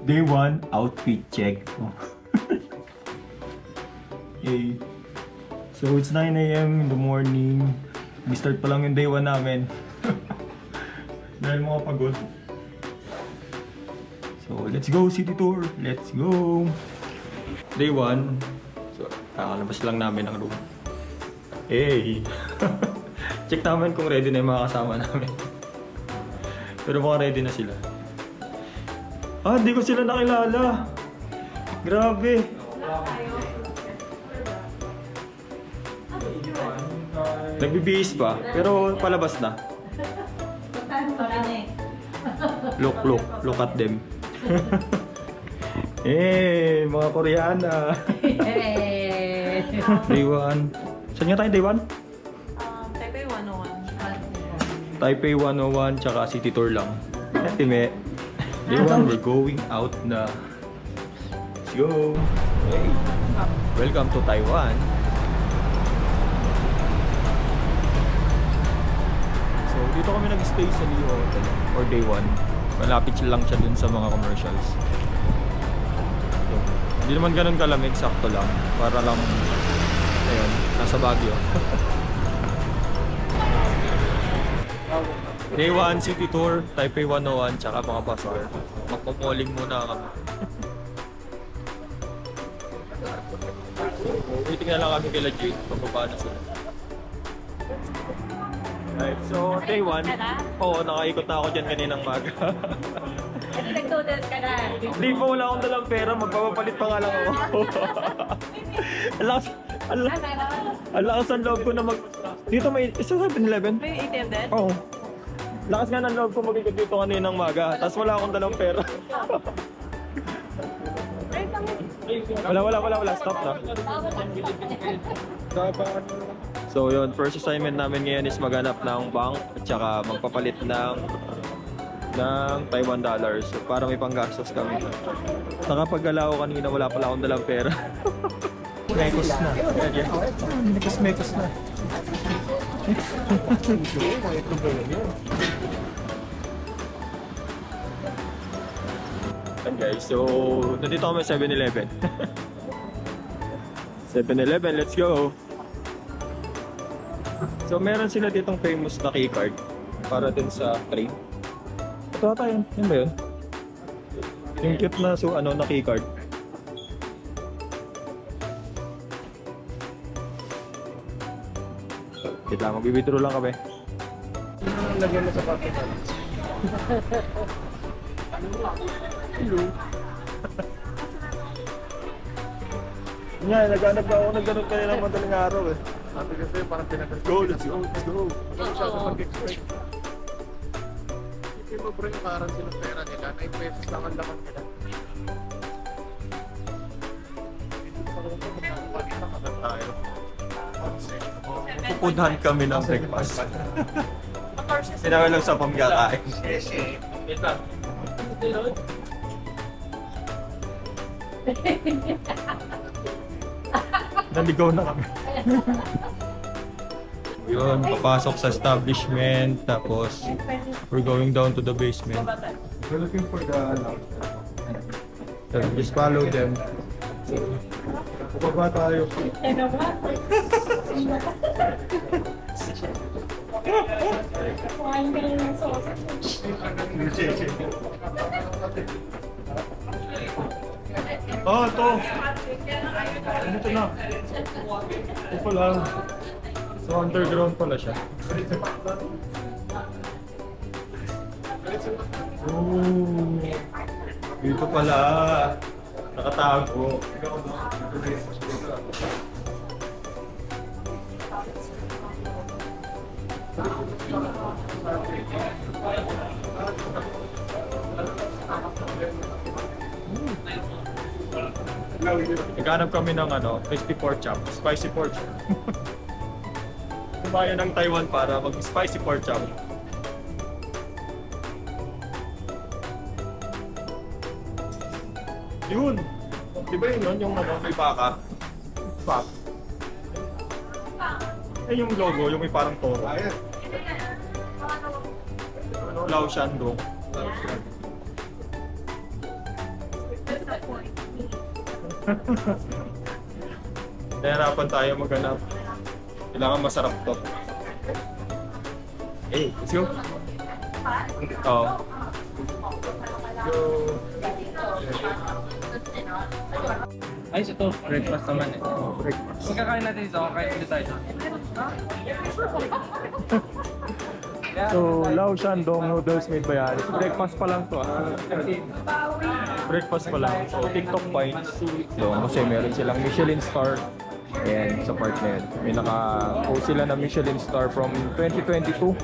Day 1, outfit check. Okay. So it's 9 AM in the morning. Nag-start pa lang yung day 1 namin. Dahil mga pagod. So let's go city tour. Let's go. Day 1. So kakalabas lang namin ang room. Hey. Check namin kung ready na yung mga kasama namin. Pero mukhang ready na sila. Ah, di ko sila nakilala. Grabe. Nagbibihis pa, pero palabas na. Look at them. Eh, mga Koreana. Day 1. Saan nga tayo, Day 1? Taipei 101. Taipei 101, tsaka city tour lang. Time. Day 1, we're going out na. Let's go. Hey. Welcome to Taiwan. So, dito kami nag-stay sa Leo Hotel or Day 1. Malapit lang siya dun sa mga commercials. So, hindi naman ganun kalamig, sakto lang. Para lang, ayun, nasa Baguio. Day 1, city tour, Taipei 101, tsaka mga bazaar. Magpamoling muna kami. Waiting na lang kami kila Jade, pagpapa na sila. Right, so day 1, oo, nakaikot na ako dyan kaninang maga. Nag-noodles ka na. Hindi pa, wala akong dalang pera, magpapapalit pa nga lang ako. Ang lakas ang loob ko na mag... Dito may isa 7-Eleven? May ATM din? Oo. Lakas nga ng loob ko mag-ikot dito kaninang maga, tapos wala akong dalang pera. Wala, stop na. So yun, first assignment namin ngayon is maghanap ng bank at saka magpapalit ng Taiwan dollars para may panggastos kami. Nakapag-gala ko kanina, wala pala akong dalang pera. Mekos na. Mekos na. And guys, so nandito kami sa 7-Eleven. 7-Eleven, let's go! So meron sila ditong famous na keycard para din sa train. Ito ata yun. Yun ba yun? Yung cute na na keycard. Wait lang, magbibidro lang kami. Lagyan mo sa packet. Hello. Nga, naghanap ako ng ganun kanina ng madaling araw eh. Sabi kasi parang Let's go. Let's go. Masyado mag-expect. Hindi mo bro yung parang silang pera nila. 9 pesos lang ang laman nila. Pupunhan kami ng breakfast. Sinabi lang sa pamgakain. Naligaw na kami. Yun, papasok sa establishment, tapos we're going down to the basement. We're looking for the so, just follow them. Baba tayo. Oh, ito. Dito na. Ito pala. So, underground pala siya. Oh, dito pala. Nakatago. Naghanap kami ng crispy pork chop, spicy pork chop. Kumaya ng Taiwan para mag-spicy pork chop. Yun! Di ba yun yung may baka? Pak. Eh yung logo, yung may parang toro. Lao Shandong. Nahirapan tayo maghanap. Kailangan masarap to. Hey, let's go. Oo. Go. Ay, ito. Breakfast naman eh. Breakfast. Pagkakain natin ito, kain ulit tayo. So, Lao Shandong noodles made by Alice. Breakfast pa lang to Breakfast pa lang. So, TikTok points. So, kasi meron silang Michelin star. Ayan, sa part na yun. May naka-post sila na Michelin star from 2022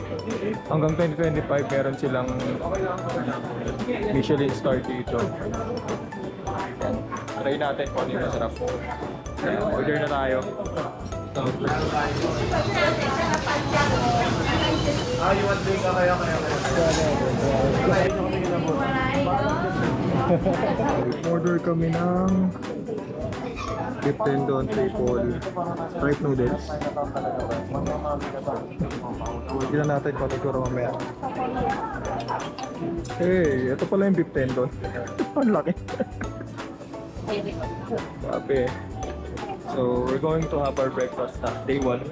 hanggang 2025. Meron silang Michelin star dito. Ayan. Try natin kung ano yung masarap. Ayan, order na tayo. Order kami ng beef tendon, triple, fried noodles. Tignan natin kung ano ito mamaya. Hey, ito pala yung beef tendon. Ang laki. Grabe. So, we're going to have our breakfast na day 1.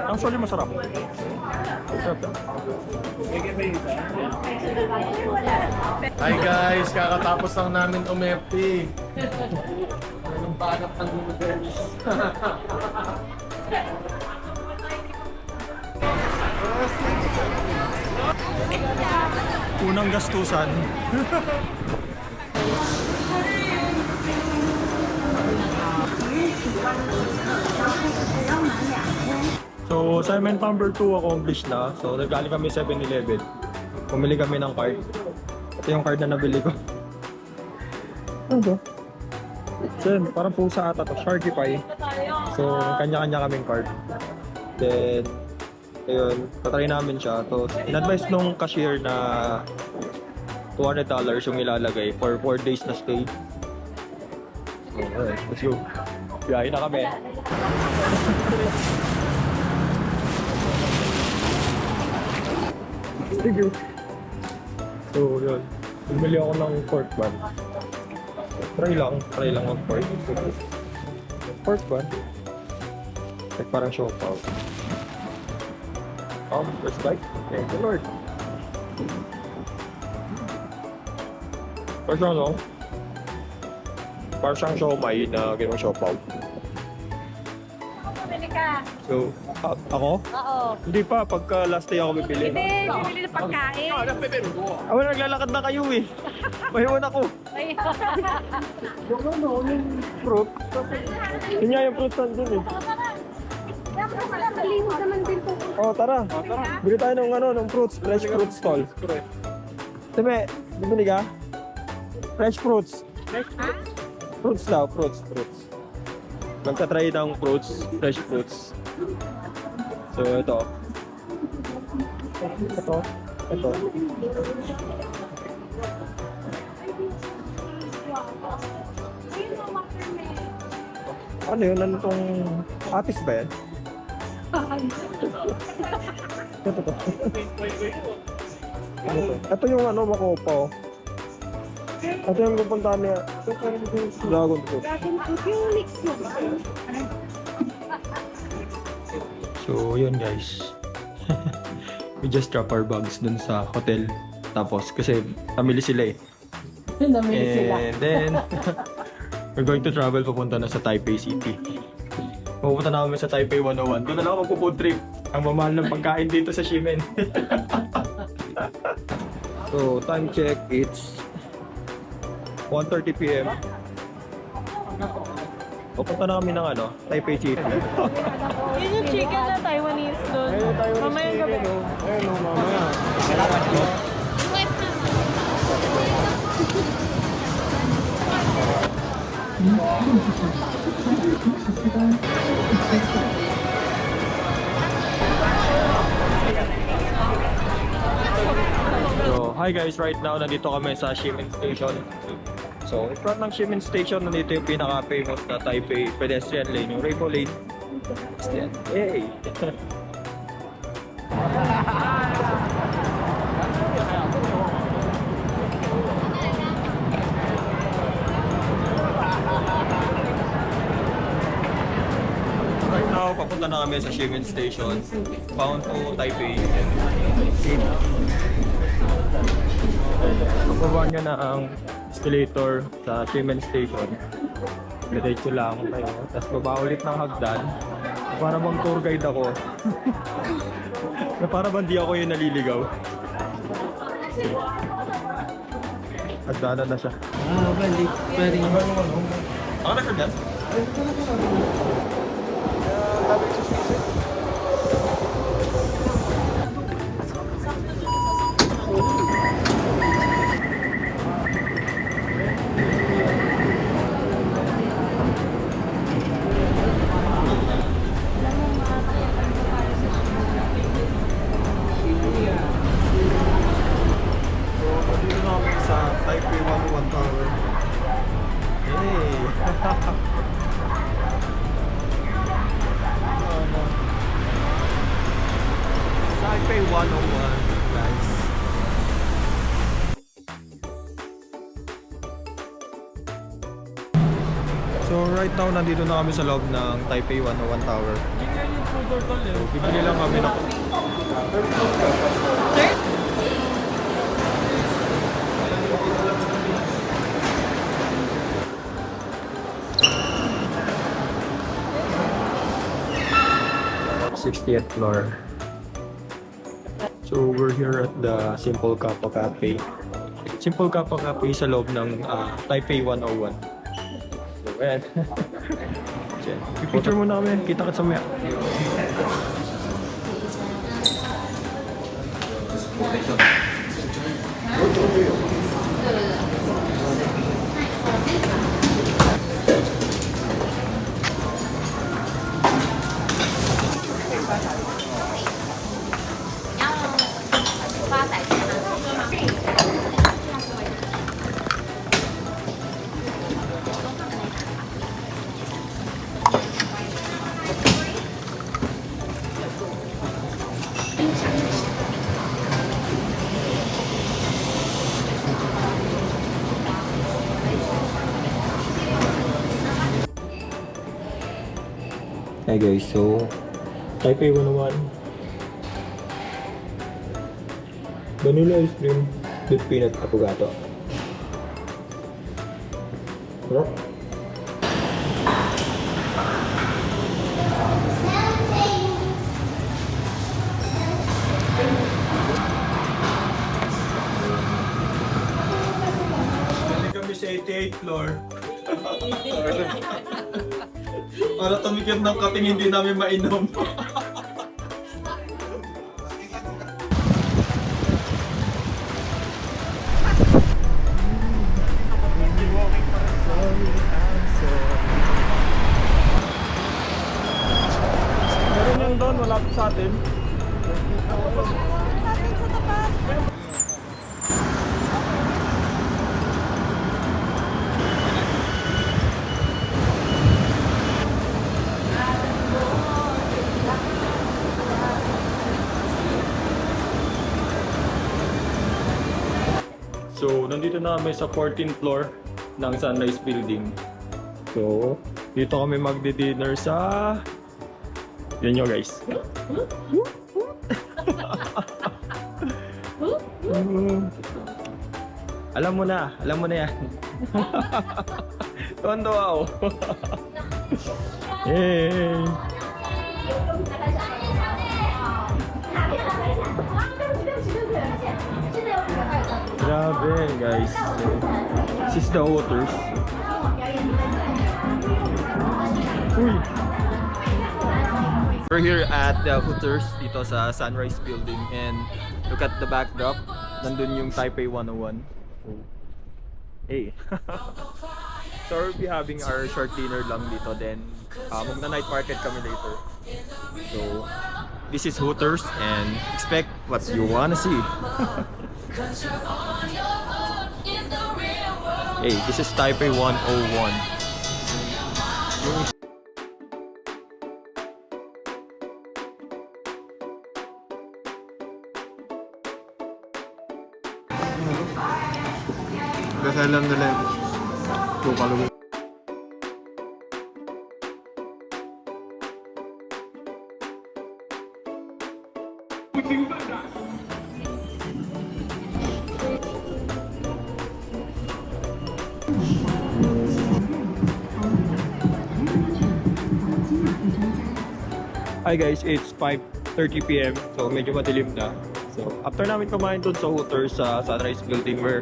Actually, masarap. Masarap. Hi guys, kakatapos lang namin umepti. Anong banat ng noodles? Unang gastusan. So, assignment number 2 accomplished na. So, naggaling kami 7-Eleven. Pumili kami ng card. Ito yung card na nabili ko. Ano to? So, parang pusa ata to. Sharkify. So, kanya-kanya kaming card. Then, ayun, patry namin siya. So, in-advise nung cashier na $200 yung ilalagay for 4 days na stay. So, alright, let's go. Biyahe na kami. Thank you. So, yun. Bumili ako ng pork bun. Try lang ang pork. Pork bun. Like parang siopaw. First bite. Thank you, Lord. Parang ano? Parang siyang siomay na ginawang siopaw. Pumili ka. So, ako? Oo. Hindi pa, pagka last day ako bibili. Hindi, bumili ng pagkain. Ako naglalakad na kayo eh. Mahiwan ako. Ay, Yung fruit. Yun nga yung fruit nandun eh. Malimos naman din po. Oh, tara. Bili tayo ng fruits, fresh fruit stall. Teme, bibili ka? Fresh fruits. Fruits daw, fruits. Magta-try ng fruits, fresh fruits. So, ito. Ano yun? Ano itong atis ba yan? Ito to. Ito yung makopa. Ito yung pupuntahan niya. Dragon fruit. So, yun guys. We just drop our bags dun sa hotel. Tapos, kasi namili sila eh. And then, we're going to travel papunta na sa Taipei City. Pupunta na kami sa Taipei 101. Doon na lang ako magpo-food trip. Ang mamahal ng pagkain dito sa Ximen. So, time check, it's 1:30 PM. Pupunta na kami ng Taipei City. Yun yung chicken na Taiwanese doon. Mamaya gabi. Ayun, mamaya. So, Hi guys, right now nandito kami sa Xiamen Station. So, in front ng Xiamen Station, nandito yung pinaka-famous na Taipei pedestrian lane, yung Rainbow Lane. Pedestrian. Yay! Right now, papunta na kami sa Xiamen Station, bound to Taipei. Pababa nyo na ang escalator sa Xiamen Station. Diretso lang kayo. Tapos baba ulit ng hagdan. Para bang tour guide ako. Na para bang di ako yung naliligaw. Hagdanan na siya. Balik pa rin. Ako na hagdan? Taipei 101 Tower. Hey! Taipei 101, guys. So right now, nandito na kami sa loob ng Taipei 101 Tower. So, bibili lang kami ng... th floor. So we're here at the Simple Kappa Cafe. Simple Kappa Cafe sa loob ng Taipei 101. So ayan. Picture muna kami. Kita ka sa maya. Hi guys, so Taipei 101 vanilla ice cream with peanut affogato. Sarap. Galing kami sa 88th floor. Para tumikip ng kaping hindi namin mainom. Meron yan doon, malapit sa atin. So, nandito na kami sa 14th floor ng Sunrise Building. So, dito kami magdi-dinner sa... Yan nyo guys. Alam mo na yan. Tondo ako. Yay! Grabe guys. This is the Hooters. Uy! We're here at the Hooters dito sa Sunrise Building and look at the backdrop. Nandun yung Taipei 101. So, hey! So we'll be having our short dinner lang dito, then magna-night market kami later. So this is Hooters and expect what you wanna see. Hey, this is Taipei 101. Dasalan nila yun. Tukalawin. Hi guys, it's 5:30 PM. So medyo madilim na. So after namin kumain dun sa Hooters sa Sunrise Building, we're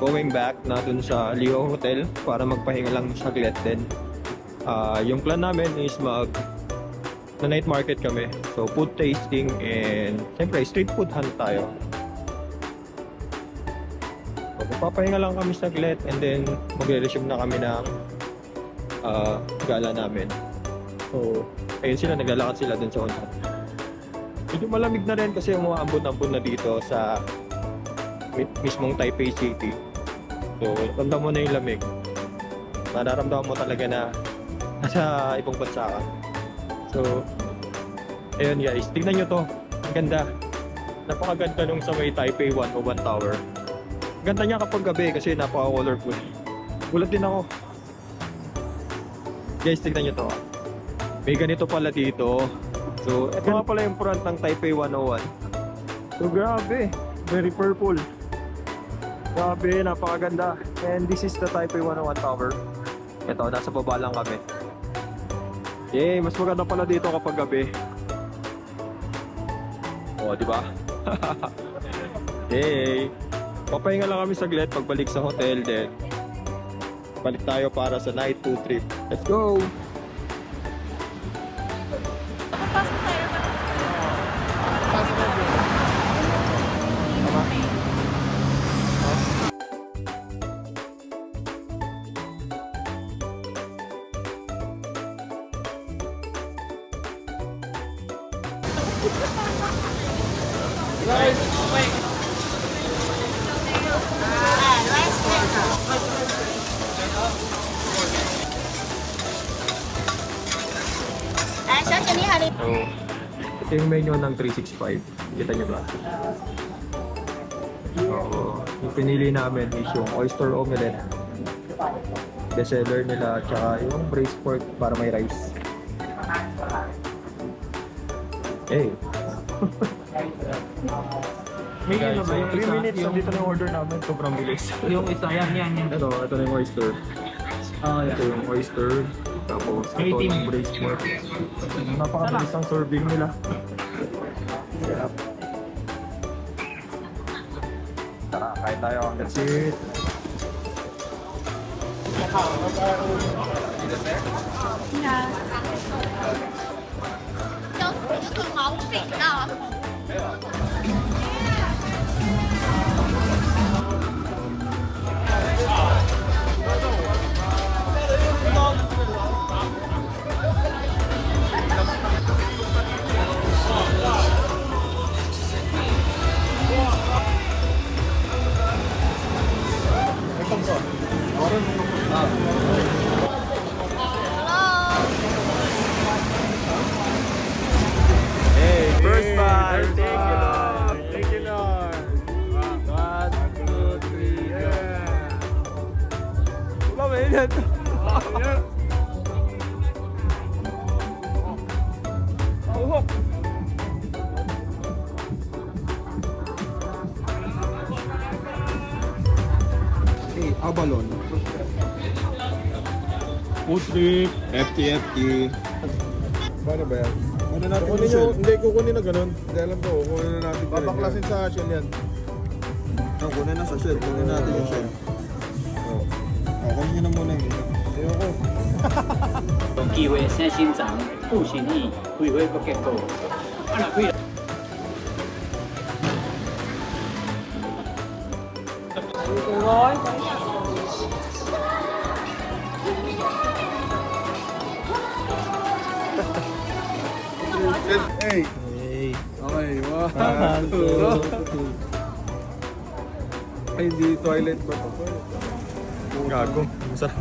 going back na dun sa Leo Hotel para magpahinga lang saglit din. Yung plan namin is na night market kami. So food tasting and siyempre street food hunt tayo. So magpapahinga lang kami saglit and then magre-resume na kami ng gala namin. So ayun sila, naglalakad sila dun sa unahan. Medyo malamig na rin kasi umaambon-ambon na dito sa mismong Taipei City. So, ramdam mo na yung lamig. Mararamdaman mo talaga na nasa ibang bansa ka. So, ayun guys, tignan nyo to. Ang ganda. Napakaganda nung sa may Taipei 101 Tower. Ang ganda niya kapag gabi kasi napaka-colorful. Gulat din ako. Guys, tignan nyo to. May ganito pala dito. So, ito nga pala yung front ng Taipei 101. So, grabe. Very purple. Grabe, napakaganda. And this is the Taipei 101 Tower. Ito, nasa baba lang kami. Yay, mas maganda pala dito kapag gabi. Oh, di ba? Yay. Papahinga lang kami saglit pagbalik sa hotel din. Balik tayo para sa night food trip. Let's go! So, ito yung menu ng 365. Kita nyo ba? So, yung pinili namin is yung oyster omelette. Best seller nila, tsaka yung braised pork para may rice. Hey! Guys, so 3 minutes, nandito na yung order namin. Sobrang bilis. Yung isa, yan. Ito na yung oyster. Ito yung oyster. Tapos ito yung braised pork. Napakabilis ang serving nila. Sarap. Tara, kain tayo. That's it. Hey, first bite. Thank you, Lord. Thank you, Lord. 1, 2, 3, yeah. Wala ba yun yan? Yeah. Hey, Abalon. Food trip, FTFT. Paano ba yan? Ano natin Kukunin nyo, hindi kukunin na ganun. Hindi alam ko, kukunin na natin. Babaklasin sa shell yan. kunin na sa shell. Kunin natin yung shell. Oh. Kunin nyo na muna yung Ayoko. 机会先欣赏，不行意，会不结果。啊，那会。 Hey. Hey. Okay, 1, 2, Ay, di toilet ba ito? Gago. Masarap.